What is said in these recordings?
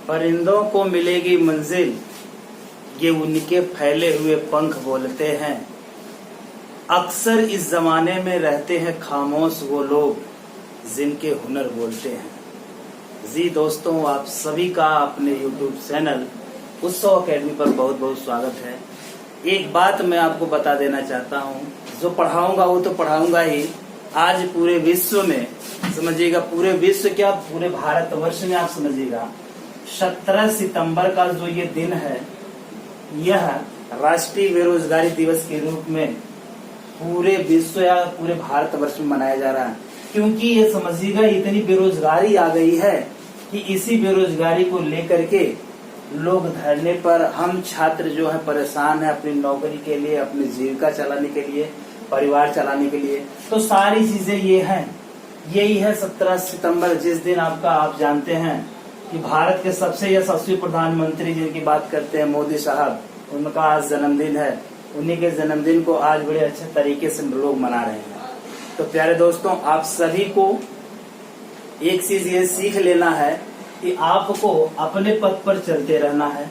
परिंदों को मिलेगी मंजिल, ये उनके फैले हुए पंख बोलते हैं। अक्सर इस जमाने में रहते हैं खामोश वो लोग, जिनके हुनर बोलते हैं। जी दोस्तों, आप सभी का अपने YouTube चैनल उत्सव अकेडमी पर बहुत बहुत स्वागत है। एक बात मैं आपको बता देना चाहता हूँ, जो पढ़ाऊंगा वो तो पढ़ाऊंगा ही। आज पूरे विश्व में समझिएगा, पूरे विश्व क्या पूरे भारतवर्ष में आप समझिएगा, 17 सितंबर का जो ये दिन है, यह राष्ट्रीय बेरोजगारी दिवस के रूप में पूरे विश्व या पूरे भारतवर्ष में मनाया जा रहा है। क्योंकि ये समझिएगा, इतनी बेरोजगारी आ गई है कि इसी बेरोजगारी को लेकर के लोग धरने पर, हम छात्र जो है परेशान है अपनी नौकरी के लिए, अपनी जीविका चलाने के लिए, परिवार चलाने के लिए। तो सारी चीजें ये हैं, यही है 17 सितंबर, जिस दिन आप जानते हैं कि भारत के सबसे यशस्वी प्रधानमंत्री जिनकी बात करते हैं, मोदी साहब, उनका आज जन्मदिन है। उन्हीं के जन्मदिन को आज बड़े अच्छे तरीके से लोग मना रहे हैं। तो प्यारे दोस्तों, आप सभी को एक चीज ये सीख लेना है कि आपको अपने पथ पर चलते रहना है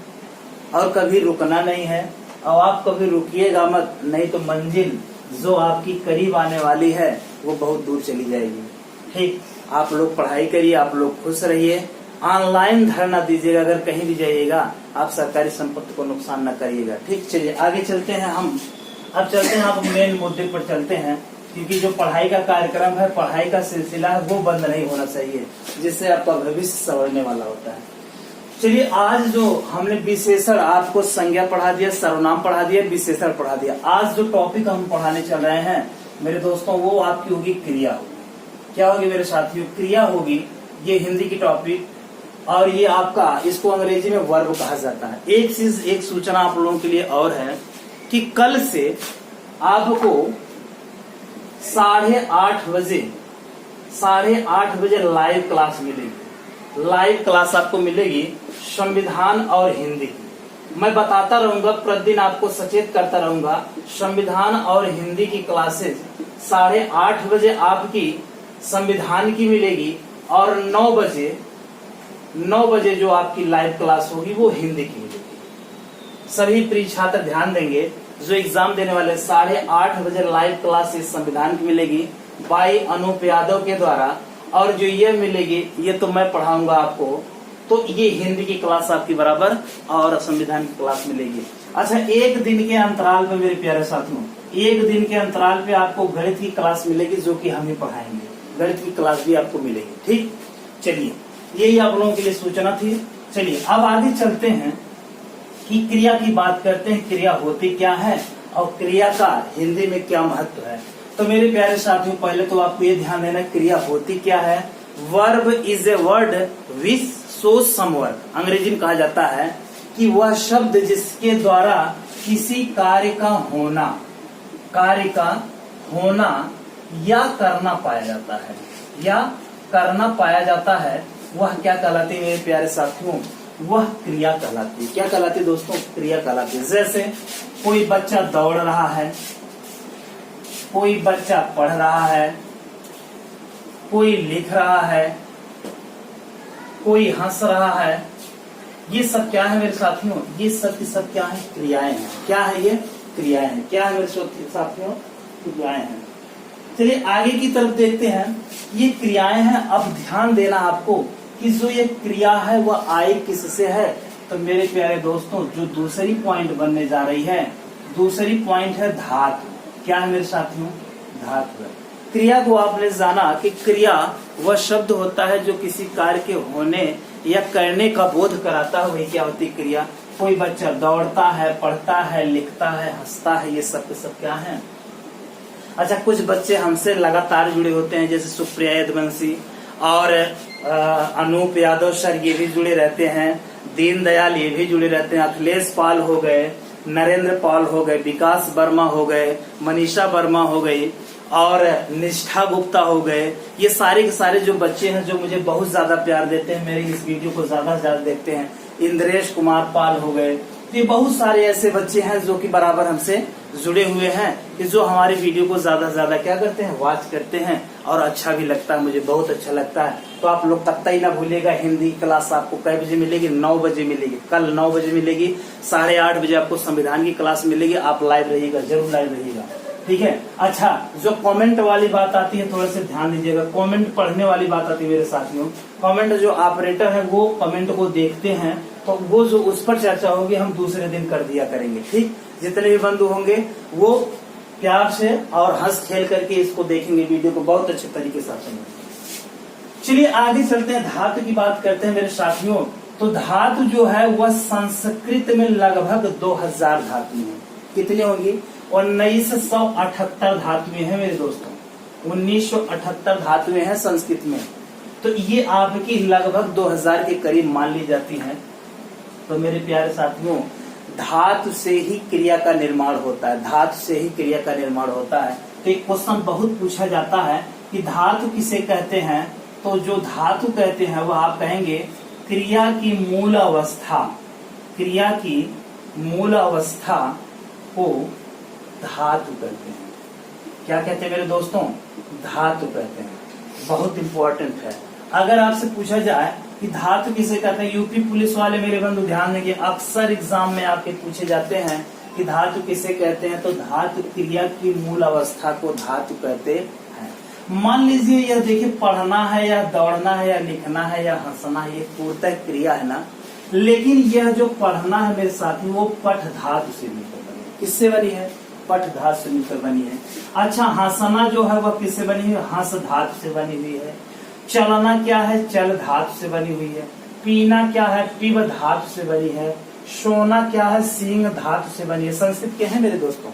और कभी रुकना नहीं है। और आप कभी रुकिएगा मत, नहीं तो मंजिल जो आपकी करीब आने वाली है वो बहुत दूर चली जाएगी। ठीक, आप लोग पढ़ाई करिए, आप लोग खुश रहिए, ऑनलाइन धरना दीजिएगा। अगर कहीं भी जाइएगा आप सरकारी संपत्ति को नुकसान न करिएगा। ठीक, चलिए आगे चलते हैं। हम अब चलते हैं, आप मेन मुद्दे पर चलते हैं, क्योंकि जो पढ़ाई का कार्यक्रम है, पढ़ाई का सिलसिला है, वो बंद नहीं होना चाहिए, जिससे आपका भविष्य संवरने वाला होता है। चलिए, आज जो हमने विशेषण, आपको संज्ञा पढ़ा दिया, सर्वनाम पढ़ा दिया, विशेषण पढ़ा दिया। आज जो टॉपिक हम पढ़ाने चल रहे हैं मेरे दोस्तों, वो आपकी होगी क्रिया होगी। क्या होगी मेरे साथियों? क्रिया होगी। ये हिंदी की टॉपिक, और ये आपका, इसको अंग्रेजी में वर्ब कहा जाता है। एक चीज, एक सूचना आप लोगों के लिए और है कि कल से आपको 8:30 बजे लाइव क्लास मिलेगी। लाइव क्लास आपको मिलेगी संविधान और हिंदी की। मैं बताता रहूंगा, प्रतिदिन आपको सचेत करता रहूंगा। संविधान और हिंदी की क्लासेज 8:30 बजे आपकी संविधान की मिलेगी, और 9 बजे जो आपकी लाइव क्लास होगी वो हिंदी की मिलेगी। सभी प्रिय छात्र ध्यान देंगे, जो एग्जाम देने वाले 8:30 बजे लाइव क्लास इस संविधान की मिलेगी बाई अनूप यादव के द्वारा, और जो ये मिलेगी ये तो मैं पढ़ाऊंगा आपको। तो ये हिंदी की क्लास आपकी बराबर और संविधान की क्लास मिलेगी। अच्छा, एक दिन के अंतराल पे मेरे प्यारे साथियों, एक दिन के अंतराल पे आपको गणित की क्लास मिलेगी, जो कि हम ही पढ़ाएंगे। गणित की क्लास भी आपको मिलेगी। ठीक, चलिए, यही आप लोगों के लिए सूचना थी। चलिए अब आगे चलते हैं कि क्रिया की बात करते हैं। क्रिया होती क्या है और क्रिया का हिंदी में क्या महत्व है। तो मेरे प्यारे साथियों, पहले तो आपको ये ध्यान देना, क्रिया होती क्या है। Verb is a word which shows some work. अंग्रेजी में कहा जाता है कि वह शब्द जिसके द्वारा किसी कार्य का होना या करना पाया जाता है, वह क्या कहलाती है मेरे प्यारे साथियों? वह क्रिया कहलाती है। क्या कहलाती है दोस्तों? क्रिया कहलाती है। जैसे कोई बच्चा दौड़ रहा है, कोई बच्चा पढ़ रहा है, कोई लिख रहा है, कोई हंस रहा है। ये सब क्या है मेरे साथियों? ये सब की सब क्या है? क्रियाएं हैं। क्या है ये? क्रियाएं हैं। क्या है मेरे साथियों? क्रियाएं हैं। चलिए आगे की तरफ देखते हैं। ये क्रियाएं हैं। अब ध्यान देना आपको कि जो ये क्रिया है वह आई किससे है। तो मेरे प्यारे दोस्तों, जो दूसरी पॉइंट बनने जा रही है, दूसरी पॉइंट है धातु। क्या है मेरे साथियों? धातु है। क्रिया को आपने जाना कि क्रिया वह शब्द होता है जो किसी कार्य के होने या करने का बोध कराता है, वही क्या होती है? क्रिया। कोई बच्चा दौड़ता है, पढ़ता है, लिखता है, हंसता है, ये सब के सब क्या है? अच्छा, कुछ बच्चे हमसे लगातार जुड़े होते हैं, जैसे सुप्रिया यदुवंशी और अनूप यादव सर, ये भी जुड़े रहते हैं। दीनदयाल ये भी जुड़े रहते हैं। अखिलेश पाल हो गए, नरेंद्र पाल हो गए, विकास वर्मा हो गए, मनीषा वर्मा हो गई, और निष्ठा गुप्ता हो गए। ये सारे के सारे जो बच्चे हैं, जो मुझे बहुत ज्यादा प्यार देते हैं, मेरे इस वीडियो को ज्यादा से ज्यादा देखते हैं। इंद्रेश कुमार पाल हो गए। तो ये बहुत सारे ऐसे बच्चे हैं जो कि बराबर हमसे जुड़े हुए हैं, कि जो हमारे वीडियो को ज्यादा से ज्यादा क्या करते हैं? वॉच करते हैं और अच्छा भी लगता है, मुझे बहुत अच्छा लगता है। तो आप लोग कतई ना भूलिएगा, हिंदी क्लास आपको कै बजे मिलेगी? 9 बजे मिलेगी। कल 9 बजे मिलेगी, 8:30 बजे आपको संविधान की क्लास मिलेगी। आप लाइव रहिएगा, जरूर लाइव रहिएगा, ठीक है। अच्छा, जो कमेंट वाली बात आती है थोड़ा सा ध्यान दीजिएगा, कमेंट पढ़ने वाली बात आती है मेरे साथियों। कमेंट जो ऑपरेटर है वो कमेंट को देखते हैं, तो वो जो उस पर चर्चा होगी हम दूसरे दिन कर दिया करेंगे, ठीक। जितने भी बंधु होंगे वो प्यार से और हंस खेल करके इसको देखेंगे, वीडियो को बहुत अच्छे तरीके से समझेंगे। चलिए आगे चलते हैं, धातु की बात करते हैं मेरे साथियों। तो धातु जो है वह संस्कृत में लगभग 2000 धातुएं हैं। कितनी होंगी? 1978 धातुएं हैं मेरे दोस्तों, 1978 धातुएं हैं संस्कृत में। तो ये आपकी लगभग 2000 के करीब मान ली जाती हैं। तो मेरे प्यारे साथियों, धातु से ही क्रिया का निर्माण होता है, धातु से ही क्रिया का निर्माण होता है। तो एक क्वेश्चन बहुत पूछा जाता है कि धातु किसे कहते हैं? तो जो धातु कहते हैं वह आप कहेंगे क्रिया की मूल अवस्था, क्रिया की मूल अवस्था को धातु कहते हैं। क्या कहते हैं मेरे दोस्तों? धातु कहते हैं। बहुत इंपॉर्टेंट है। अगर आपसे पूछा जाए कि धातु किसे कहते हैं, यूपी पुलिस वाले मेरे बंधु ध्यान देंगे, अक्सर एग्जाम में आपके पूछे जाते हैं कि धातु किसे कहते हैं। तो धातु क्रिया की मूल अवस्था को धातु कहते हैं। मान लीजिए यह देखिए, पढ़ना है या दौड़ना है या लिखना है या हंसना है, ये पूर्णतः क्रिया है ना। लेकिन यह जो पढ़ना है मेरे साथी, वो पठ धातु से मिलकर बनी है। किससे बनी है? पठ धातु से मिलकर बनी है। अच्छा, हंसना जो है वह किससे बनी हुई है? हंस धातु से बनी हुई है। चलना क्या है? चल धातु से बनी हुई है। पीना क्या है? पिब धातु से बनी है। सोना क्या है? सींग धातु से बनी है। संस्कृत के हैं मेरे दोस्तों,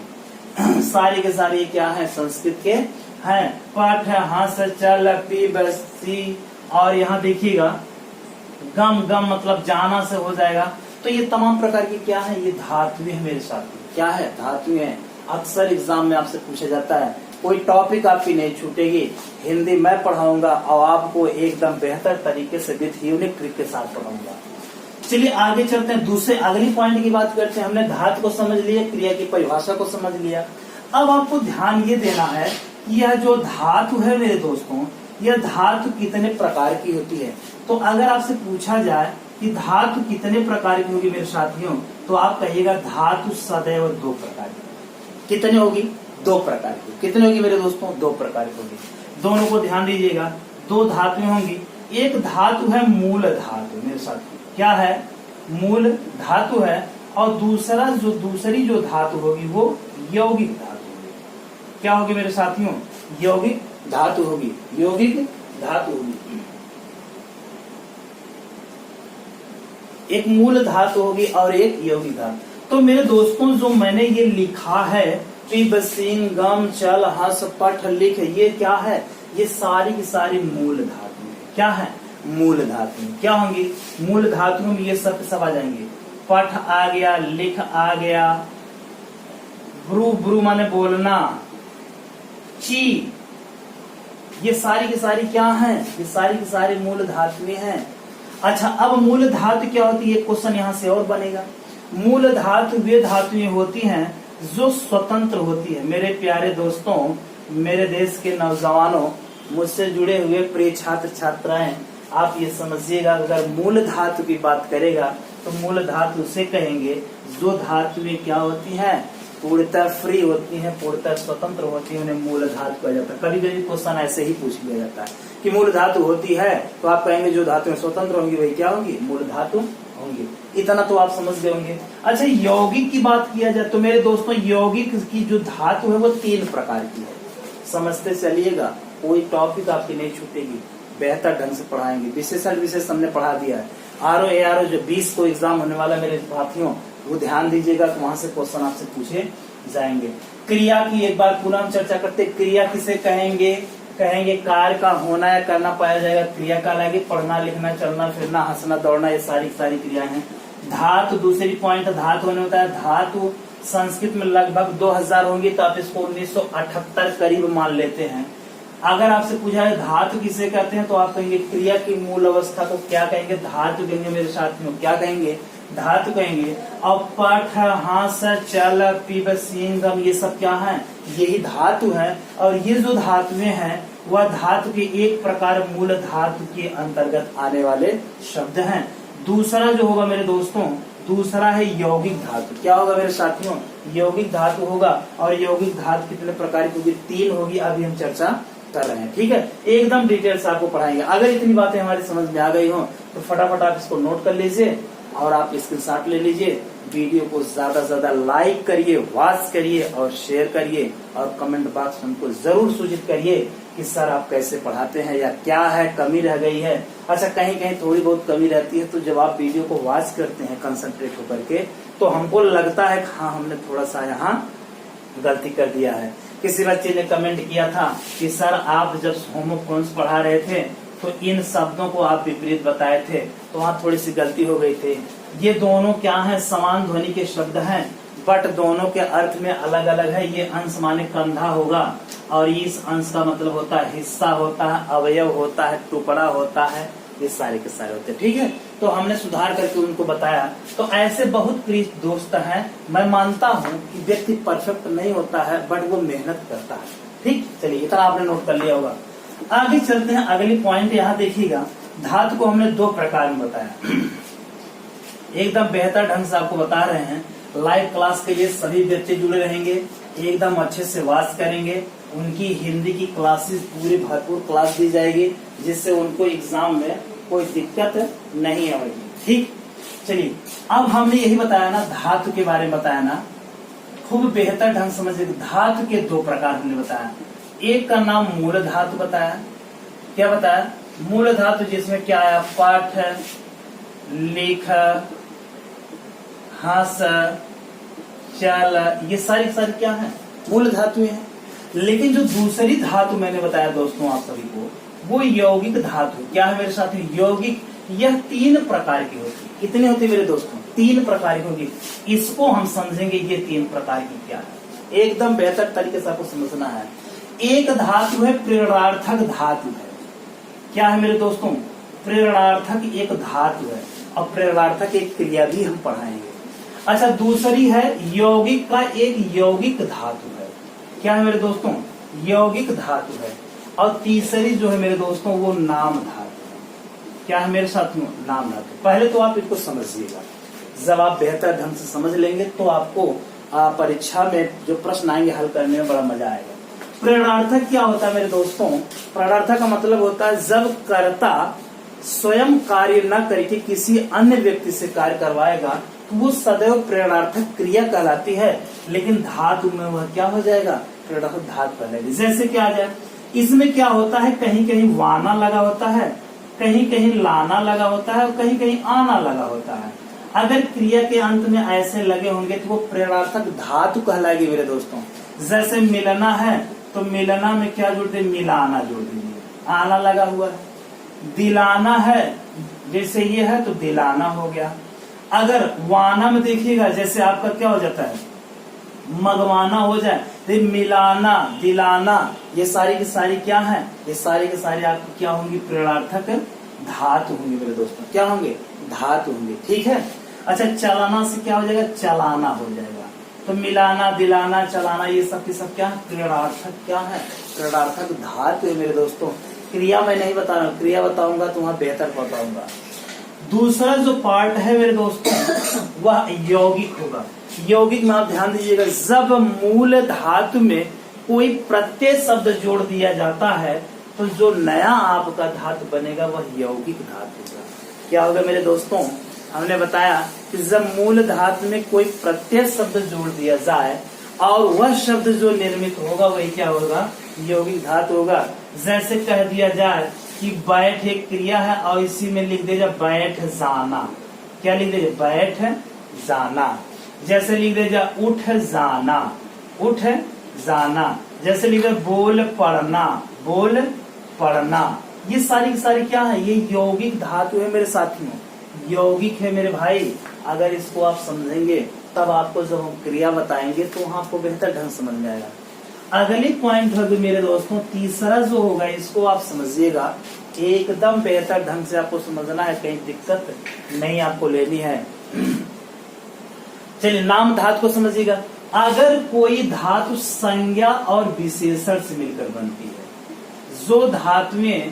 सारे के सारे क्या है? संस्कृत के हैं। पठ, हंस, चल, पिब, सी, और यहाँ देखिएगा गम, गम मतलब जाना से हो जाएगा। तो ये तमाम प्रकार की क्या है? ये धातुएं हैं मेरे साथ। क्या है? धातुएं हैं। अक्सर एग्जाम में आपसे पूछा जाता है। कोई टॉपिक आपकी नहीं छूटेगी, हिंदी मैं पढ़ाऊंगा और आपको एकदम बेहतर तरीके से विथ यूनिक ट्रिक के साथ पढ़ाऊंगा। चलिए आगे चलते हैं, दूसरे अगली पॉइंट की बात करते हैं। हमने धातु को समझ लिया, क्रिया की परिभाषा को समझ लिया। अब आपको ध्यान ये देना है कि यह जो धातु है मेरे दोस्तों, यह धातु कितने प्रकार की होती है। तो अगर आपसे पूछा जाए कि धातु कितने प्रकार की होगी मेरे साथियों, तो आप कहिएगा धातु सदैव 2 प्रकार की। कितने होगी? 2 प्रकार की। कितने होगी मेरे दोस्तों? 2 प्रकार की होगी। दोनों को ध्यान दीजिएगा, 2 धातुएं होंगी। एक धातु है मूल धातु मेरे साथियों, क्या है? मूल धातु है। और दूसरी जो धातु होगी वो यौगिक धातु होगी। क्या होगी मेरे साथियों? यौगिक धातु होगी। यौगिक धातु होगी। एक मूल धातु होगी और एक यौगिक धातु। तो मेरे दोस्तों, जो मैंने ये लिखा है, पिब, सींग, गम, चल, हंस, पठ, लिख, ये क्या है? ये सारी की सारी मूल धातु है। क्या है? मूल धातु। क्या होंगी? मूल धातु में ये सब आ जाएंगे। पठ आ गया, लिख आ गया, ब्रू, ब्रू माने बोलना, ची, ये सारी की सारी क्या है? ये सारी की सारी मूल धातुएं हैं। अच्छा, अब मूल धातु क्या होती है? क्वेश्चन यहाँ से और बनेगा। मूल धातु वे धातुएं होती हैं जो स्वतंत्र होती है। मेरे प्यारे दोस्तों, मेरे देश के नौजवानों, मुझसे जुड़े हुए प्रिय छात्र छात्राएं, आप ये समझिएगा, अगर मूल धातु की बात करेगा तो मूल धातु उसे कहेंगे जो धातुएं क्या होती हैं? पूर्णतः फ्री होती हैं, पूर्णतः स्वतंत्र होती है, उन्हें मूल धातु कहा जाता है। कभी कभी क्वेश्चन ऐसे ही पूछ लिया जाता है कि मूल धातु होती है, तो आप कहेंगे जो धातुएं स्वतंत्र होंगी वही क्या होंगी? मूल धातु होंगी। इतना तो आप समझ गए होंगे। अच्छा, यौगिक की बात किया जाए तो मेरे दोस्तों, यौगिक की जो धातु है वो 3 प्रकार की है। समझते चलिएगा, कोई टॉपिक आपकी नहीं छूटेगी, बेहतर ढंग से पढ़ाएंगे। विशेषण विशेष हमने पढ़ा दिया है। आरओ एआरओ जो 20 को एग्जाम होने वाला मेरे साथियों, वो ध्यान दीजिएगा, वहां से क्वेश्चन आपसे पूछे जाएंगे। क्रिया की एक बार पुनः हम चर्चा करते। क्रिया किसे कहेंगे? कहेंगे कार्य का होना या करना पाया जाएगा, क्रिया का लगे। पढ़ना, लिखना, चलना, फिरना, हंसना, दौड़ना, ये सारी क्रियाएं हैं। धातु, दूसरी पॉइंट धातु होने होता है। धातु संस्कृत में लगभग 2000 होंगी, तो आप इसको 1978 करीब मान लेते हैं। अगर आपसे पूछा है धातु किसे कहते हैं, तो आप कहेंगे क्रिया की मूल अवस्था को क्या कहेंगे? धातु कहेंगे मेरे साथियों। क्या कहेंगे? धातु कहेंगे। और पठ, हंस, चल, पिब, सींग, गम, ये सब क्या है? यही धातु है। और ये जो धातुएं हैं वह धातु के एक प्रकार मूल धातु के अंतर्गत आने वाले शब्द हैं। दूसरा जो होगा मेरे दोस्तों, दूसरा है यौगिक धातु। क्या होगा मेरे साथियों? यौगिक धातु होगा। और यौगिक धातु कितने प्रकार की होगी? 3 होगी। अभी हम चर्चा कर रहे हैं, ठीक है। एकदम डिटेल से आपको पढ़ाएंगे। अगर इतनी बातें हमारी समझ में आ गई हो तो फटाफट आप इसको नोट कर लीजिए और आप स्क्रीनशॉट ले लीजिए। वीडियो को ज्यादा से ज्यादा लाइक करिए, वॉच करिए और शेयर करिए और कमेंट बॉक्स में हमको जरूर सूचित करिए कि सर आप कैसे पढ़ाते हैं या क्या है कमी रह गई है। अच्छा, कहीं कहीं थोड़ी बहुत कमी रहती है तो जब आप वीडियो को वॉच करते हैं कंसंट्रेट होकर के तो हमको लगता है कि हाँ हमने थोड़ा सा यहाँ गलती कर दिया है। किसी बच्चे ने कमेंट किया था कि सर आप जब होमोफोन्स पढ़ा रहे थे तो इन शब्दों को आप विपरीत बताए थे तो वहाँ थोड़ी सी गलती हो गई थी। ये दोनों क्या है? समान ध्वनि के शब्द हैं बट दोनों के अर्थ में अलग अलग है। ये अंश माने कंधा होगा और इस अंश का मतलब होता है हिस्सा होता है, अवयव होता है, टुकड़ा होता है, ये सारे के सारे होते हैं, ठीक है। तो हमने सुधार करके उनको बताया। तो ऐसे बहुत प्रिय दोस्त हैं। मैं मानता हूँ कि व्यक्ति परफेक्ट नहीं होता है बट वो मेहनत करता है, ठीक। चलिए इतना आपने नोट कर लिया होगा। आगे चलते हैं, अगली पॉइंट यहाँ देखिएगा। धातु को हमने 2 प्रकार में बताया। एकदम बेहतर ढंग से आपको बता रहे हैं। लाइव क्लास के लिए सभी बच्चे जुड़े रहेंगे, एकदम अच्छे से वाच करेंगे। उनकी हिंदी की क्लासेस पूरी भरपूर क्लास दी जाएगी जिससे उनको एग्जाम में कोई दिक्कत नहीं आएगी, ठीक। चलिए अब हमने यही बताया ना, धातु के बारे में बताया ना, खूब बेहतर ढंग समझिए। धातु के 2 प्रकार हमने बताया। एक का नाम मूल धातु बताया। क्या बताया? मूल धातु जिसमें क्या आया? पाठ, लेख, हंस, चल, ये सारी क्या है? मूल धातु है। लेकिन जो दूसरी धातु मैंने बताया दोस्तों आप सभी को, वो यौगिक धातु। क्या है मेरे साथी? यौगिक। यह 3 प्रकार की होती है। कितनी होती है मेरे दोस्तों? 3 प्रकार की होगी। इसको हम समझेंगे ये 3 प्रकार की क्या है, एकदम बेहतर तरीके से आपको समझना है। एक धातु है प्रेरणार्थक धातु है। क्या है मेरे दोस्तों? प्रेरणार्थक एक धातु है और प्रेरणार्थक एक क्रिया भी हम पढ़ाएंगे। अच्छा, दूसरी है यौगिक का एक यौगिक धातु है। क्या है मेरे दोस्तों? यौगिक धातु है। और तीसरी जो है मेरे दोस्तों वो नाम धातु है। क्या है मेरे साथियों? नाम धातु। पहले तो आप इसको समझिएगा। जब आप बेहतर ढंग से समझ लेंगे तो आपको परीक्षा में जो प्रश्न आएंगे हल करने में बड़ा मजा आएगा। प्रेरणार्थक क्या होता है मेरे दोस्तों? प्रेरणार्थक का मतलब होता है जब कर्ता स्वयं कार्य न करके किसी अन्य व्यक्ति से कार्य करवाएगा तो वो सदैव प्रेरणार्थक क्रिया कहलाती है। लेकिन धातु में वह क्या हो जाएगा? प्रेरणार्थक धातु कहलाएगी। जैसे क्या आ जाए, इसमें क्या होता है? कहीं कहीं वाना लगा होता है, कहीं कहीं लाना लगा होता है और कहीं कहीं आना लगा होता है। अगर क्रिया के अंत में ऐसे लगे होंगे तो वो प्रेरणार्थक धातु कहलाएगी मेरे दोस्तों। जैसे मिलना है तो मिलना में क्या जोड़ दे? मिलाना जोड़ दीजिए, आना लगा हुआ है। दिलाना है जैसे ये है तो दिलाना हो गया। अगर वाना में देखिएगा जैसे आपका क्या हो जाता है? मंगवाना हो जाए तो मिलाना, दिलाना, ये सारी की सारी क्या है? ये सारी की सारी आपकी क्या होंगी? प्रेरणार्थक धातु होंगे मेरे दोस्तों। क्या होंगे? धातु होंगे, ठीक है। अच्छा, चलाना से क्या हो जाएगा? चलाना हो जाएगा। तो मिलाना, दिलाना, चलाना, ये सब की सब क्या? प्रेरणार्थक क्या है? प्रेरणार्थक धातु है मेरे दोस्तों। क्रिया मैं नहीं बता रहा हूँ, क्रिया बताऊंगा तो वहां बेहतर बताऊंगा। दूसरा जो पार्ट है मेरे दोस्तों वह यौगिक होगा। यौगिक में आप ध्यान दीजिएगा, जब मूल धातु में कोई प्रत्यय शब्द जोड़ दिया जाता है तो जो नया आपका धातु बनेगा वह यौगिक धातु होगा। क्या होगा मेरे दोस्तों? हमने बताया कि जब मूल धातु में कोई प्रत्यय शब्द जोड़ दिया जाए और वह शब्द जो निर्मित होगा वही क्या होगा? यौगिक धातु होगा। जैसे कह दिया जाए कि बैठ एक क्रिया है और इसी में लिख दे जाए बैठ जाना। क्या लिख दे जाए? बैठ जाना। जैसे लिख दे जाए उठ जाना, उठ जाना। जैसे लिख दे बोल पढ़ना, बोल पढ़ना। ये सारी की सारी क्या है? ये यौगिक धातु है मेरे साथियों, यौगिक है मेरे भाई। अगर इसको आप समझेंगे तब आपको जब हम क्रिया बताएंगे तो वहां आपको बेहतर ढंग समझ में आएगा। अगली पॉइंट होगी मेरे दोस्तों, तीसरा जो होगा इसको आप समझिएगा, एकदम बेहतर ढंग से आपको समझना है, कहीं दिक्कत नहीं आपको लेनी है। चलिए नाम धातु को समझिएगा। अगर कोई धातु संज्ञा और विशेषण से मिलकर बनती है, जो धातुएं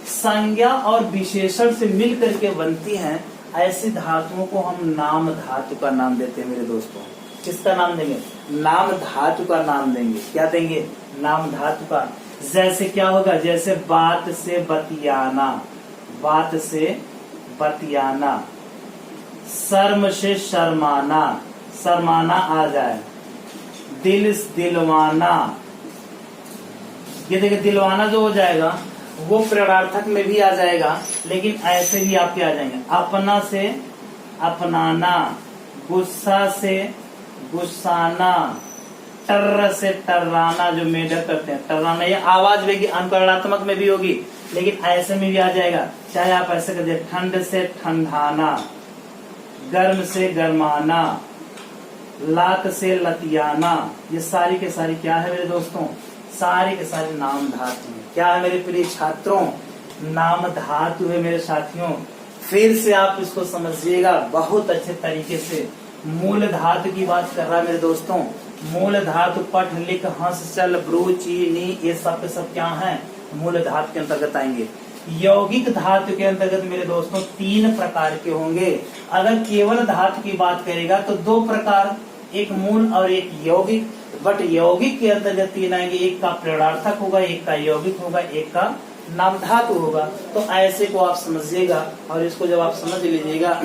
संज्ञा और विशेषण से मिल करके बनती हैं, ऐसी धातुओं को हम नाम धातु का नाम देते हैं मेरे दोस्तों। किसका नाम देंगे? नाम धातु का नाम देंगे। क्या देंगे? नाम धातु का। जैसे क्या होगा? जैसे बात से बतियाना, बात से बतियाना। शर्म से शर्माना, शर्माना आ जाए। दिल से दिलवाना, ये देखिए दिलवाना जो हो जाएगा वो प्रेरणार्थक में भी आ जाएगा, लेकिन ऐसे भी आपके आ जाएंगे। अपना से अपनाना, गुस्सा से गुस्साना, टर्र से टर्राना, जो मेढक करते हैं टर्राना, ये आवाज भी अनुकरणात्मक में भी होगी, लेकिन ऐसे में भी आ जाएगा। चाहे आप ऐसे कर दे, ठंड से ठंडाना, गर्म से गर्माना, लात से लतियाना। ये सारी के सारी क्या है मेरे दोस्तों? सारे के सारे नाम धातु है। क्या है मेरे प्रिय छात्रों? नाम धातु है मेरे साथियों। फिर से आप इसको समझिएगा बहुत अच्छे तरीके से। मूल धातु की बात कर रहा है मेरे दोस्तों। मूल धातु पठ लिख हंस चल ब्रू ची नी, ये सब के सब क्या है? मूल धातु के अंतर्गत आएंगे। यौगिक धातु के अंतर्गत मेरे दोस्तों 3 प्रकार के होंगे। अगर केवल धातु की बात करेगा तो 2 प्रकार, एक मूल और एक यौगिक। बट यौगिक के अंतर्गत 3 आएंगे, एक का प्रेरणार्थक होगा, एक का यौगिक होगा, एक का नाम धातु होगा। तो ऐसे को आप समझिएगा, और इसको जब आप समझ लीजिएगा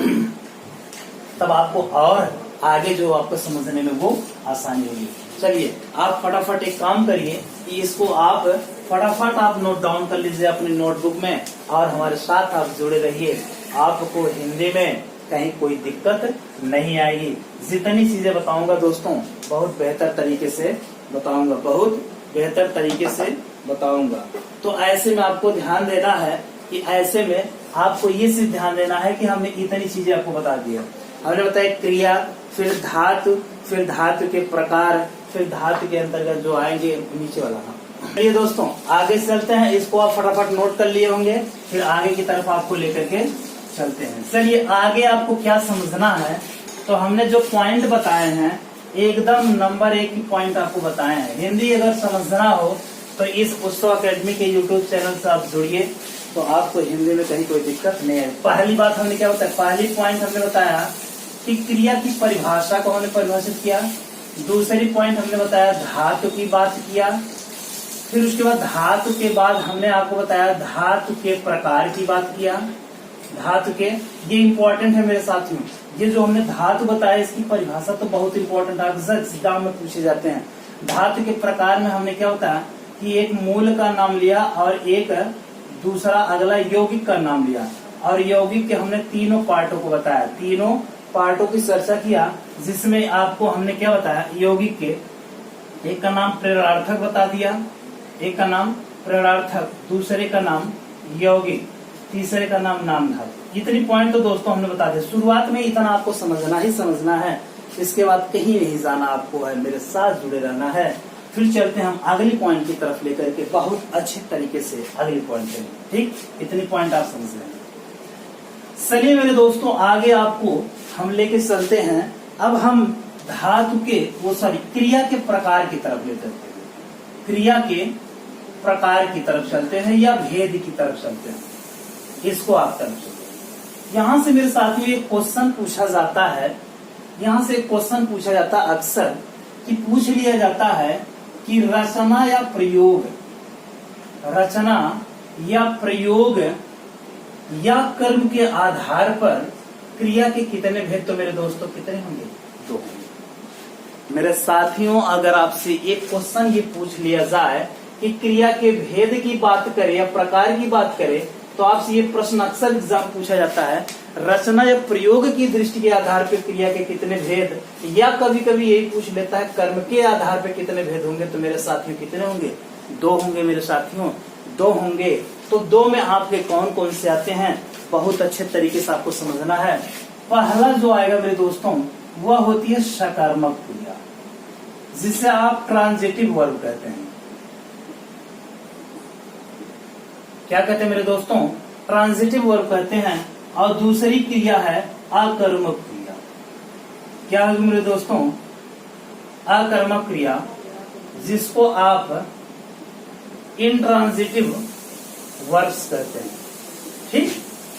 तब आपको और आगे जो आपको समझने में वो आसानी होगी। चलिए आप फटाफट एक काम करिए कि इसको आप फटाफट आप नोट डाउन कर लीजिए अपनी नोटबुक में, और हमारे साथ आप जुड़े रहिए। आपको हिंदी में कहीं कोई दिक्कत नहीं आएगी। जितनी चीजें बताऊंगा दोस्तों बहुत बेहतर तरीके से बताऊंगा, बहुत बेहतर तरीके से बताऊंगा। तो ऐसे में आपको ध्यान देना है कि ऐसे में आपको ये सिर्फ ध्यान देना है कि हमने इतनी चीजें आपको बता दी है। हमने बताया क्रिया, फिर धातु के प्रकार, फिर धातु के अंतर्गत जो आएंगे नीचे वाला। चलिए दोस्तों आगे चलते हैं। इसको आप फटाफट नोट कर लिए होंगे, फिर आगे की तरफ आपको लेकर के चलते हैं। चलिए आगे आपको क्या समझना है, तो हमने जो पॉइंट बताए हैं एकदम नंबर 1 की पॉइंट आपको बताए हैं। हिंदी अगर समझना हो तो इस उत्सव अकेडमी के यूट्यूब चैनल से आप जुड़िए, तो आपको हिंदी में कहीं कोई दिक्कत नहीं है। पहली बात हमने क्या बताया? पहली पॉइंट हमने बताया कि क्रिया की परिभाषा को हमने परिभाषित किया। दूसरी पॉइंट हमने बताया धातु की बात किया। फिर उसके बाद धातु के बाद हमने आपको बताया धातु के प्रकार की बात किया। धातु के, ये इंपॉर्टेंट है मेरे साथियों, ये जो हमने धातु बताया इसकी परिभाषा तो बहुत इंपॉर्टेंट है, अक्सर एग्जाम में पूछे जाते हैं। धातु के प्रकार में हमने क्या बताया कि एक मूल का नाम लिया और एक दूसरा अगला यौगिक का नाम लिया, और यौगिक के हमने तीनों पार्टों को बताया, तीनों पार्टों की चर्चा किया, जिसमें आपको हमने क्या बताया? यौगिक के एक का नाम प्रेरणार्थक बता दिया, एक का नाम प्रेरणार्थक, दूसरे का नाम यौगिक, तीसरे का नाम नाम धातु। इतनी पॉइंट तो दोस्तों हमने बता दिया। शुरुआत में इतना आपको समझना ही समझना है, इसके बाद कहीं नहीं जाना आपको है, मेरे साथ जुड़े रहना है। फिर चलते हैं हम अगली पॉइंट की तरफ लेकर के बहुत अच्छे तरीके से अगली पॉइंट के लिए। ठीक, इतनी पॉइंट आप समझ लेंगे। चलिए मेरे दोस्तों आगे आपको हम लेके चलते हैं। अब हम धातु के क्रिया के प्रकार की तरफ ले चलते हैं, क्रिया के प्रकार की तरफ चलते हैं या भेद की तरफ चलते हैं, इसको आप तरफ चलते हैं। यहाँ से मेरे साथियों एक क्वेश्चन पूछा जाता है, यहाँ से एक क्वेश्चन पूछा जाता है अक्सर, कि पूछ लिया जाता है कि रचना या प्रयोग या कर्म के आधार पर क्रिया के कितने भेद? तो मेरे दोस्तों कितने होंगे? 2 होंगे। मेरे साथियों अगर आपसे एक क्वेश्चन ये पूछ लिया जाए कि क्रिया के भेद की बात करें या प्रकार की बात करें, तो आपसे ये प्रश्न अक्सर एग्जाम पूछा जाता है, रचना या प्रयोग की दृष्टि के आधार पर क्रिया के कितने भेद, या कभी कभी यही पूछ लेता है कर्म के आधार पर कितने भेद होंगे। तो मेरे साथियों कितने होंगे? 2 होंगे मेरे साथियों, 2 होंगे। तो 2 में आपके कौन कौन से आते हैं बहुत अच्छे तरीके से आपको समझना है। पहला जो आएगा मेरे दोस्तों वह होती है सकर्मक क्रिया, जिसे आप ट्रांजिटिव वर्ब कहते हैं। क्या कहते हैं मेरे दोस्तों? ट्रांजिटिव वर्ब कहते हैं। और दूसरी क्रिया है अकर्मक क्रिया। क्या होगी मेरे दोस्तों? अकर्मक क्रिया, जिसको आप इंट्रांजिटिव वर्ब्स कहते हैं। ठीक,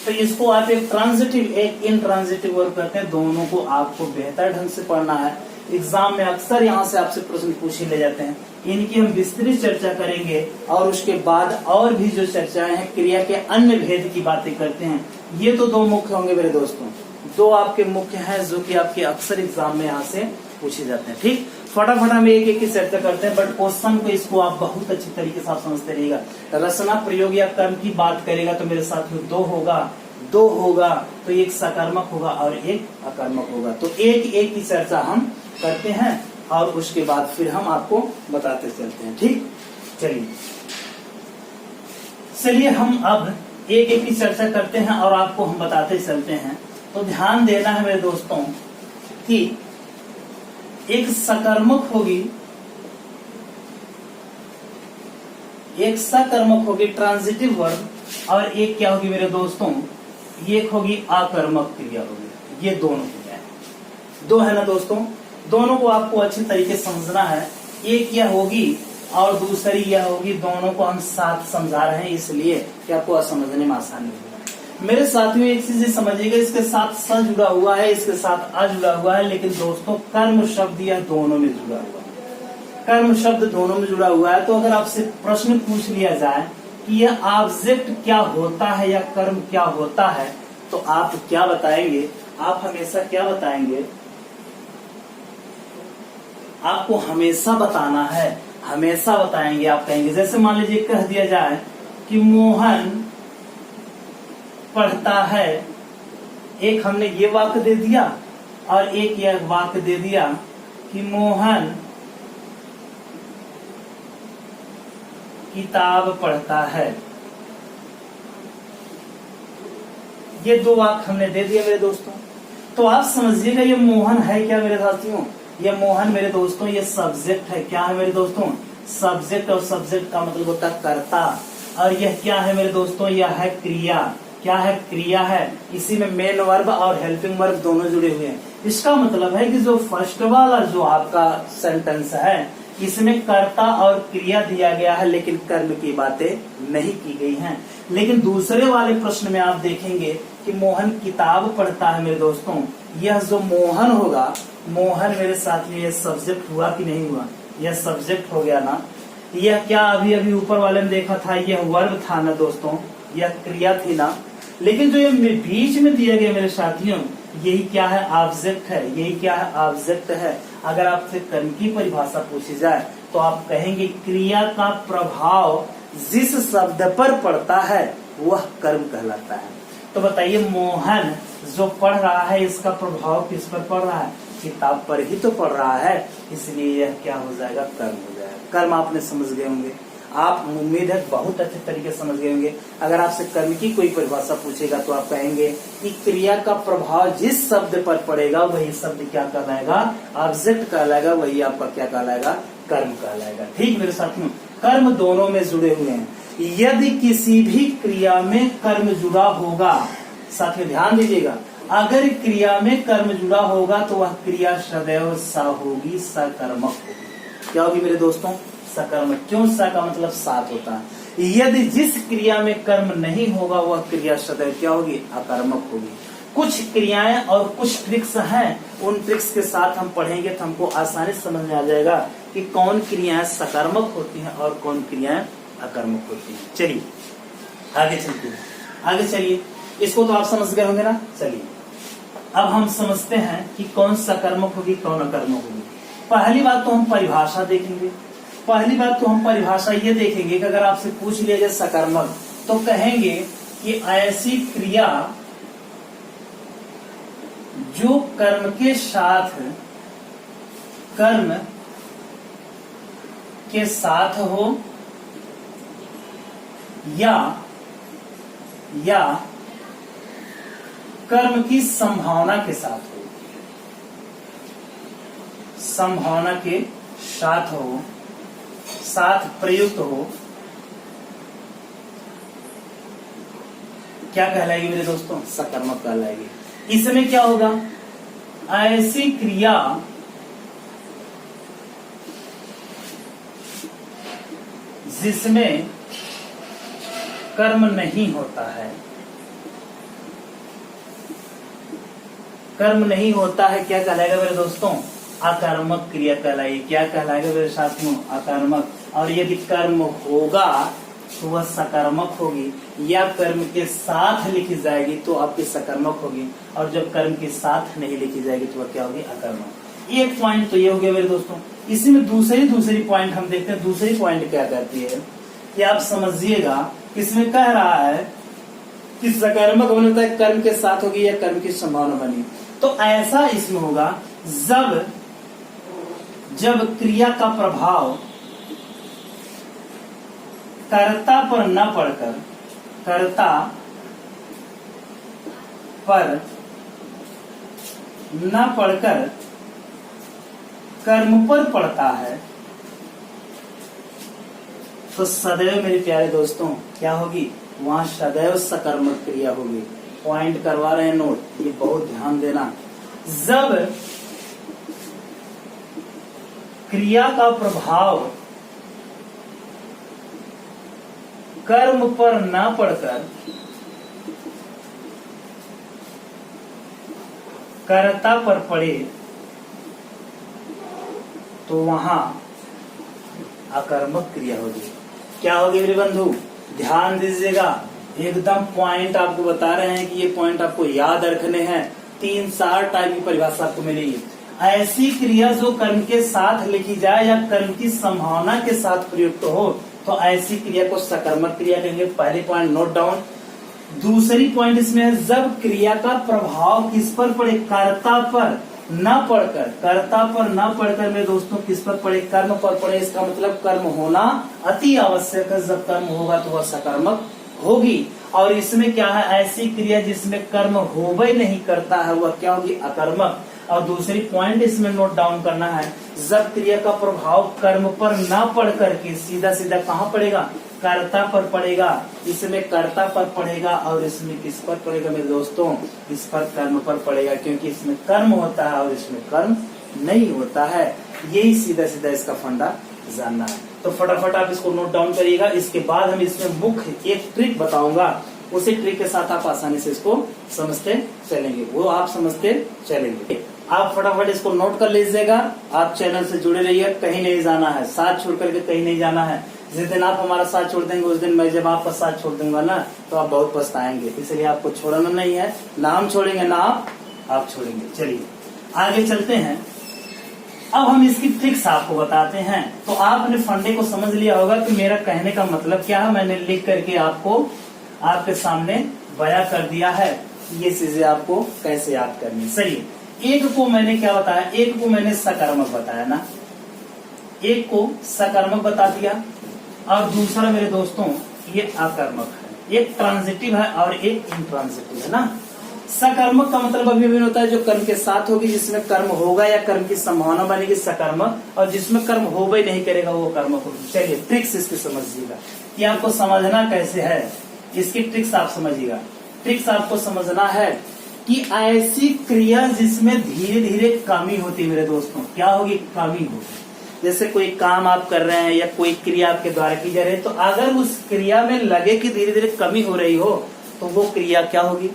तो इसको आप एक ट्रांजिटिव एक इनट्रांजिटिव वर्ब कहते हैं। दोनों को आपको बेहतर ढंग से पढ़ना है। एग्जाम में अक्सर यहाँ से आपसे प्रश्न पूछे ले जाते हैं। इनकी हम विस्तृत चर्चा करेंगे और उसके बाद और भी जो चर्चाएं हैं क्रिया के अन्य भेद की बातें करते हैं। ये तो दो मुख्य होंगे मेरे दोस्तों, दो आपके मुख्य हैं जो कि आपके अक्सर एग्जाम में यहाँ से पूछे जाते हैं। ठीक, फटाफट हम एक एक की चर्चा करते हैं, बट क्वेश्चन को इसको आप बहुत अच्छी तरीके से आप समझते रहिएगा। रचना, प्रयोग या कर्म की बात करेगा तो मेरे साथ में दो होगा तो एक सकारात्मक होगा और एक अकर्मक होगा। तो एक एक की चर्चा हम करते हैं और उसके बाद फिर हम आपको बताते चलते हैं। ठीक, चलिए हम अब एक एक की चर्चा करते हैं और आपको हम बताते चलते हैं। तो ध्यान देना है मेरे दोस्तों कि एक सकर्मक होगी, एक सकर्मक होगी ट्रांजिटिव वर्ब, और एक क्या होगी मेरे दोस्तों, एक होगी अकर्मक क्रिया होगी। ये दोनों क्रिया है, दो है ना दोस्तों। दोनों को आपको अच्छी तरीके से समझना है। एक क्या होगी और दूसरी यह होगी। दोनों को हम साथ समझा रहे हैं इसलिए कि आपको समझने में आसानी होगी। मेरे साथियों एक चीज समझिएगा, इसके साथ स जुड़ा हुआ है, इसके साथ अ जुड़ा हुआ है, लेकिन दोस्तों कर्म शब्द यह दोनों में जुड़ा हुआ है। कर्म शब्द दोनों में जुड़ा हुआ है। तो अगर आपसे प्रश्न पूछ लिया जाए कि यह ऑब्जेक्ट क्या होता है या कर्म क्या होता है, तो आप क्या बताएंगे? आप हमेशा क्या बताएंगे? आपको हमेशा बताना है, हमेशा बताएंगे। आप कहेंगे, जैसे मान लीजिए कह दिया जाए कि मोहन पढ़ता है, एक हमने ये वाक्य दे दिया और एक यह वाक्य दे दिया कि मोहन किताब पढ़ता है। ये दो वाक्य हमने दे दिया मेरे दोस्तों। तो आप समझिएगा ये मोहन है क्या मेरे साथियों? ये मोहन मेरे दोस्तों ये सब्जेक्ट है। क्या है मेरे दोस्तों? सब्जेक्ट। और सब्जेक्ट का मतलब होता है कर्ता। और यह क्या है मेरे दोस्तों? यह है क्रिया। क्या है? क्रिया है। इसी में मेन वर्ब और हेल्पिंग वर्ब दोनों जुड़े हुए हैं। इसका मतलब है कि जो फर्स्ट वाला जो आपका सेंटेंस है इसमें कर्ता और क्रिया दिया गया है, लेकिन कर्म की बातें नहीं की गई हैं। लेकिन दूसरे वाले प्रश्न में आप देखेंगे कि मोहन किताब पढ़ता है मेरे दोस्तों। यह जो मोहन होगा, मोहन मेरे साथ में यह सब्जेक्ट हुआ कि नहीं हुआ? यह सब्जेक्ट हो गया ना। यह क्या अभी अभी ऊपर वाले में देखा था, यह वर्ब था ना दोस्तों, यह क्रिया थी ना। लेकिन जो ये बीच में दिया गया मेरे साथियों, यही क्या है? ऑब्जेक्ट है। यही क्या है? ऑब्जेक्ट है। अगर आपसे कर्म की परिभाषा पूछी जाए तो आप कहेंगे क्रिया का प्रभाव जिस शब्द पर पड़ता है वह कर्म कहलाता है। तो बताइए मोहन जो पढ़ रहा है इसका प्रभाव किस पर पड़ रहा है? किताब पर ही तो पढ़ रहा है, इसलिए यह क्या हो जाएगा? कर्म हो जाएगा। कर्म आपने समझ गए होंगे, आप उम्मीद है बहुत अच्छे तरीके से समझ गए होंगे। अगर आपसे कर्म की कोई परिभाषा पूछेगा तो आप कहेंगे कि क्रिया का प्रभाव जिस शब्द पर पड़ेगा वही शब्द क्या कहलाएगा? ऑब्जेक्ट कहलाएगा। वही आपका क्या कहलाएगा? कर्म कहलाएगा। ठीक मेरे साथियों, कर्म दोनों में जुड़े हुए हैं। यदि किसी भी क्रिया में कर्म जुड़ा होगा, साथियों ध्यान दीजिएगा, अगर क्रिया में कर्म जुड़ा होगा तो वह क्रिया सदैव सा होगी, सकर्मक होगी। क्या होगी मेरे दोस्तों? सकर्मक। क्यों? सा का मतलब साथ होता है। यदि जिस क्रिया में कर्म नहीं होगा वह क्रिया सदैव क्या होगी? अकर्मक होगी। कुछ क्रियाएं और कुछ ट्रिक्स हैं, उन ट्रिक्स के साथ हम पढ़ेंगे तो हमको आसानी से समझ में आ जाएगा कि कौन क्रियाएं सकर्मक होती हैं और कौन क्रियाएं अकर्मक होती हैं। चलिए आगे चलते हैं, आगे चलिए। इसको तो आप समझ गए होंगे ना। चलिए अब हम समझते हैं कि कौन सकर्मक होगी कौन अकर्मक होगी। पहली बात तो हम परिभाषा देखेंगे। पहली बात तो हम परिभाषा ये देखेंगे कि अगर आपसे पूछ लिया जाए सकर्मक तो कहेंगे कि ऐसी क्रिया जो कर्म के साथ हो या कर्म की संभावना के साथ हो, संभावना के साथ हो, साथ प्रयुक्त हो, क्या कहलाएगी मेरे दोस्तों? सकर्मक कहलाएगी। इसमें क्या होगा? ऐसी क्रिया जिसमें कर्म नहीं होता है, कर्म नहीं होता है, क्या कहलाएगा मेरे दोस्तों? अकर्मक क्रिया कहलाएगी। क्या कहलाएगा मेरे साथियों? अकर्मक। और यदि कर्म होगा तो वह सकर्मक होगी, या कर्म के साथ लिखी जाएगी तो आपकी सकर्मक होगी, और जब कर्म के साथ नहीं लिखी जाएगी तो वह क्या होगी? अकर्मक। एक पॉइंट तो ये हो गया मेरे दोस्तों। इसी में दूसरी पॉइंट हम देखते हैं। दूसरी पॉइंट क्या कहती है कि आप समझिएगा, इसमें कह रहा है कि सकर्मक होने होता है कर्म के साथ होगी या कर्म की संभावना बनी। तो ऐसा इसमें होगा जब क्रिया का प्रभाव कर्ता पर न पड़कर, कर्ता पर न पड़कर कर्म पर पड़ता है, तो सदैव मेरे प्यारे दोस्तों क्या होगी? वहां सदैव सकर्मक क्रिया होगी। पॉइंट करवा रहे हैं नोट, ये बहुत ध्यान देना। जब क्रिया का प्रभाव कर्म पर न पड़कर कर्ता पर पड़े तो वहां अकर्मक क्रिया होगी। क्या होगी मेरे बंधु? ध्यान दीजिएगा, एकदम पॉइंट आपको बता रहे हैं कि ये पॉइंट आपको याद रखने हैं। 3-4 टाइप की परिभाषा आपको मिलेगी। ऐसी क्रिया जो कर्म के साथ लिखी जाए या कर्म की संभावना के साथ प्रयुक्त हो, तो ऐसी क्रिया को सकर्मक क्रिया कहेंगे। पहली पॉइंट नोट डाउन। दूसरी पॉइंट इसमें है, जब क्रिया का प्रभाव किस पर पड़े? कर्ता पर न पढ़कर, कर्ता पर न पढ़कर मेरे दोस्तों किस पर पड़े? कर्म पर पड़े। इसका मतलब कर्म होना अति आवश्यक है। जब कर्म होगा तो वह सकर्मक होगी। और इसमें क्या है? ऐसी क्रिया जिसमें कर्म होवे नहीं करता है वह क्या होगी? अकर्मक। और दूसरी पॉइंट इसमें नोट डाउन करना है, जब क्रिया का प्रभाव कर्म पर न पड़ करके सीधा सीधा कहाँ पड़ेगा? कर्ता पर पड़ेगा। इसमें कर्ता पर पड़ेगा और इसमें किस पर पड़ेगा मेरे दोस्तों? इस पर कर्म पर पड़ेगा, क्योंकि इसमें कर्म होता है और इसमें कर्म नहीं होता है। यही सीधा सीधा इसका फंडा जानना है। तो फटाफट आप इसको नोट डाउन करिएगा। इसके बाद हम इसमें मुख्य एक ट्रिक बताऊंगा, उसी ट्रिक के साथ आप आसानी से इसको समझते चलेंगे, वो आप समझते चलेंगे। आप फटाफट इसको नोट कर लीजिएगा। आप चैनल से जुड़े रहिए, कहीं नहीं जाना है, साथ छोड़ करके कहीं नहीं जाना है। जिस दिन आप हमारा साथ छोड़ देंगे उस दिन मैं जब आपका साथ छोड़ दूंगा ना, तो आप बहुत पछताएंगे। इसलिए आपको छोड़ना नहीं है, ना हम छोड़ेंगे ना आप छोड़ेंगे। चलिए आगे चलते हैं। अब हम इसकी ट्रिक्स आपको बताते हैं। तो आपने फंडे को समझ लिया होगा कि मेरा कहने का मतलब क्या है। मैंने लिख करके आपको आपके सामने बयां कर दिया है, ये चीजें आपको कैसे याद करनी। सही, एक को मैंने क्या बताया? एक को मैंने सकर्मक बताया ना, एक को सकर्मक बता दिया, और दूसरा मेरे दोस्तों ये अकर्मक है। एक ट्रांजिटिव है और एक इंट्रांजिटिव है ना। सकर्मक का मतलब अभी होता है जो कर्म के साथ होगी, जिसमें कर्म होगा या कर्म की संभावना बनेगी सकर्मक, और जिसमें कर्म होगा ही नहीं करेगा वो कर्मक होगी। चलिए ट्रिक्स इसकी समझिएगा कि आपको समझना कैसे है। इसकी ट्रिक्स आप समझिएगा। ट्रिक्स आपको समझना है कि ऐसी क्रिया जिसमें धीरे धीरे कमी होती है मेरे दोस्तों, क्या होगी? कमी होगी। जैसे कोई काम आप कर रहे हैं या कोई क्रिया आपके द्वारा की जा रही है, तो अगर उस क्रिया में लगे कि धीरे धीरे कमी हो रही हो, तो वो क्रिया क्या होगी?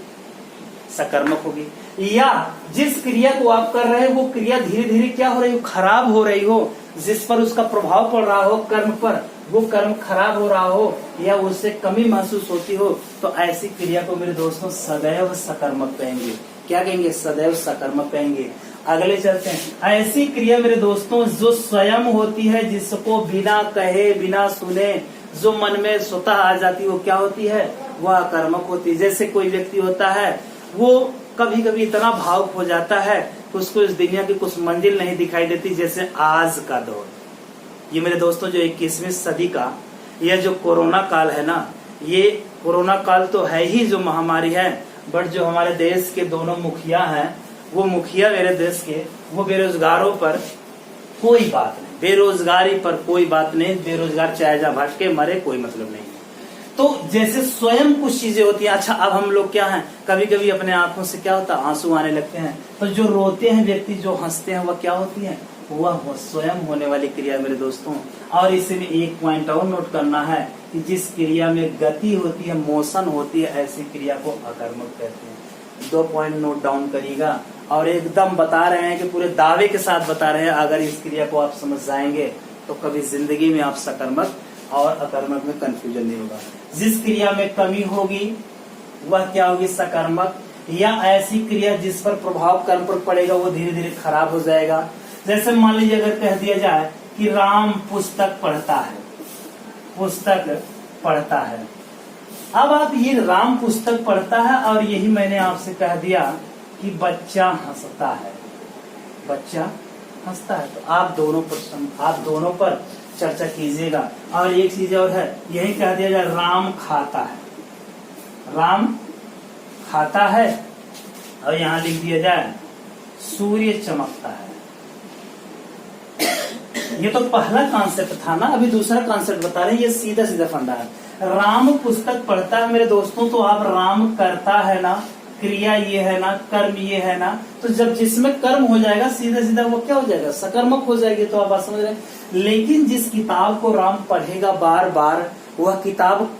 सकर्मक होगी। या जिस क्रिया को आप कर रहे हैं वो क्रिया धीरे धीरे क्या हो रही हो? खराब हो रही हो, जिस पर उसका प्रभाव पड़ रहा हो कर्म पर, वो कर्म खराब हो रहा हो या उससे कमी महसूस होती हो, तो ऐसी क्रिया को मेरे दोस्तों सदैव सकर्मक कहेंगे। क्या कहेंगे? सदैव सकर्मक कहेंगे। अगले चलते हैं। ऐसी क्रिया मेरे दोस्तों जो स्वयं होती है, जिसको बिना कहे बिना सुने जो मन में स्वतः आ जाती है, वो क्या होती है? वह अकर्मक होती है। जैसे कोई व्यक्ति होता है, वो कभी कभी इतना भावुक हो जाता है कि उसको इस दुनिया की कुछ मंजिल नहीं दिखाई देती। जैसे आज का दौर, ये मेरे दोस्तों जो 21वीं सदी का यह जो कोरोना काल है ना, ये कोरोना काल तो है ही जो महामारी है, बट जो हमारे देश के दोनों मुखिया हैं, वो मुखिया मेरे देश के, वो बेरोजगारों पर कोई बात नहीं, बेरोजगारी पर कोई बात नहीं। बेरोजगार चाहे जा भटके मरे, कोई मतलब नहीं। तो जैसे स्वयं कुछ चीजें होती हैं। अच्छा, अब हम लोग क्या हैं, कभी कभी अपने आंखों से क्या होता है? आंसू आने लगते हैं। तो जो रोते हैं व्यक्ति, जो हंसते हैं, वह क्या होती है? वह स्वयं होने वाली क्रिया मेरे दोस्तों। और इसमें एक पॉइंट और नोट करना है कि जिस क्रिया में गति होती है, मोशन होती है, ऐसी क्रिया को अकर्मक कहते हैं। 2 पॉइंट नोट डाउन करिएगा और एकदम बता रहे हैं कि पूरे दावे के साथ बता रहे हैं, अगर इस क्रिया को आप समझ जाएंगे तो कभी जिंदगी में आप सकर्मक और अकर्मक में कंफ्यूजन नहीं होगा। जिस क्रिया में कमी होगी वह क्या होगी, सकर्मक, या ऐसी क्रिया जिस पर प्रभाव कर्म पर पड़ेगा वो धीरे धीरे खराब हो जाएगा। जैसे मान लीजिए अगर कह दिया जाए कि राम पुस्तक पढ़ता है, पुस्तक पढ़ता है। अब आप ये राम पुस्तक पढ़ता है और यही मैंने आपसे कह दिया कि बच्चा हंसता है, बच्चा हंसता है, तो आप दोनों पर चर्चा कीजिएगा। और एक चीज और है, यही कह दिया जाए राम खाता है, राम खाता है, और यहां लिख दिया जाए सूर्य चमकता है। ये तो पहला कॉन्सेप्ट था ना, अभी दूसरा कॉन्सेप्ट बता रहे हैं। ये सीधा सीधा फंडा है। राम पुस्तक पढ़ता है मेरे दोस्तों, तो आप राम करता है ना, क्रिया ये है ना, कर्म ये है ना, तो जब जिसमें कर्म हो जाएगा सीधा सीधा वो क्या हो जाएगा, सकर्मक हो जाएगी। तो आप बात समझ रहे हैं। लेकिन जिस किताब को राम पढ़ेगा बार बार, वह किताब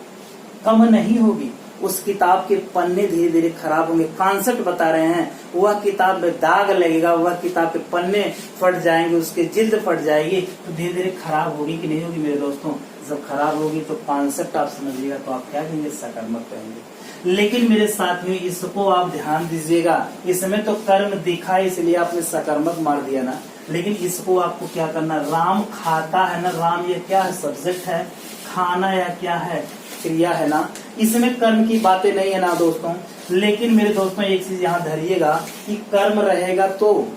कम नहीं होगी, उस किताब के पन्ने धीरे धीरे खराब होंगे। कॉन्सेप्ट बता रहे हैं, वह किताब में दाग लगेगा, वह किताब के पन्ने फट जाएंगे, उसके जिल्द फट जाएगी, तो धीरे धीरे खराब होगी कि नहीं होगी मेरे दोस्तों। जब खराब होगी तो कॉन्सेप्ट आप समझिएगा, तो आप क्या कहेंगे, सकर्मक कहेंगे। लेकिन मेरे साथियों इसको आप ध्यान दीजिएगा, इसमें तो कर्म दिखा इसलिए आपने सकर्मक मार दिया ना, लेकिन इसको आपको क्या करना, राम खाता है ना, राम ये क्या है, सब्जेक्ट है, खाना या क्या है, क्रिया है ना, इसमें कर्म की बातें नहीं है ना दोस्तों। लेकिन मेरे दोस्तों एक चीज यहाँ धरिएगा कि कर्म रहेगा तो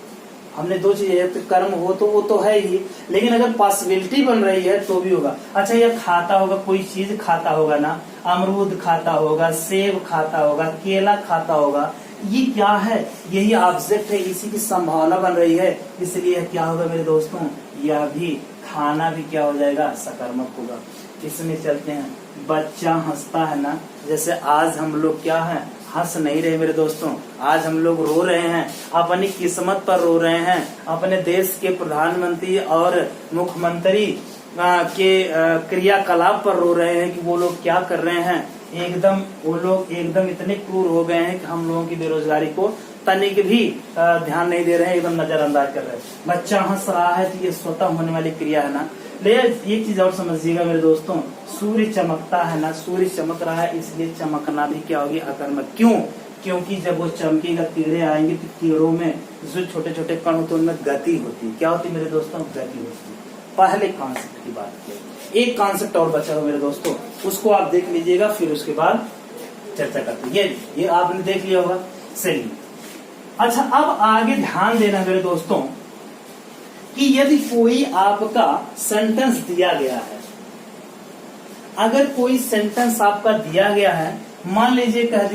हमने 2 चीजें, तो कर्म हो तो वो तो है ही, लेकिन अगर पॉसिबिलिटी बन रही है तो भी होगा। अच्छा यह खाता होगा, कोई चीज खाता होगा ना, अमरूद खाता होगा, सेब खाता होगा, केला खाता होगा, ये क्या है, यही ऑब्जेक्ट है, इसी की संभावना बन रही है, इसलिए क्या होगा मेरे दोस्तों, यह भी खाना भी क्या हो जाएगा, सकर्मक होगा। इसमें चलते हैं, बच्चा हंसता है ना, जैसे आज हम लोग क्या है, हंस नहीं रहे मेरे दोस्तों, आज हम लोग रो रहे हैं, अपनी किस्मत पर रो रहे हैं, अपने देश के प्रधानमंत्री और मुख्यमंत्री के क्रियाकलाप पर रो रहे हैं कि वो लोग क्या कर रहे हैं, एकदम वो लोग एकदम इतने क्रूर हो गए हैं कि हम लोगों की बेरोजगारी को तनिक भी ध्यान नहीं दे रहे हैं, एकदम नजरअंदाज कर रहे हैं। बच्चा हंस रहा है तो ये स्वतः होने वाली क्रिया है ना। ले एक चीज और समझिएगा मेरे दोस्तों, सूर्य चमकता है ना, सूर्य चमक रहा है, इसलिए चमकना भी क्या होगी, अकर्मक। क्यों, क्योंकि जब वो चमकेगा कीड़े आएंगे तो कीड़ों में जो छोटे छोटे कण होते हैं उनमें गति होती है, क्या होती है मेरे दोस्तों, गति होती है। पहले कॉन्सेप्ट की बात की, एक कॉन्सेप्ट और बचा हो मेरे दोस्तों, उसको आप देख लीजिएगा, फिर उसके बाद चर्चा करते हैं। ये आपने देख लिया होगा, चलिए। अच्छा अब आगे ध्यान देना मेरे दोस्तों कि यदि कोई आपका सेंटेंस दिया गया है, अगर कोई सेंटेंस आपका दिया गया है, मान लीजिए कह दिया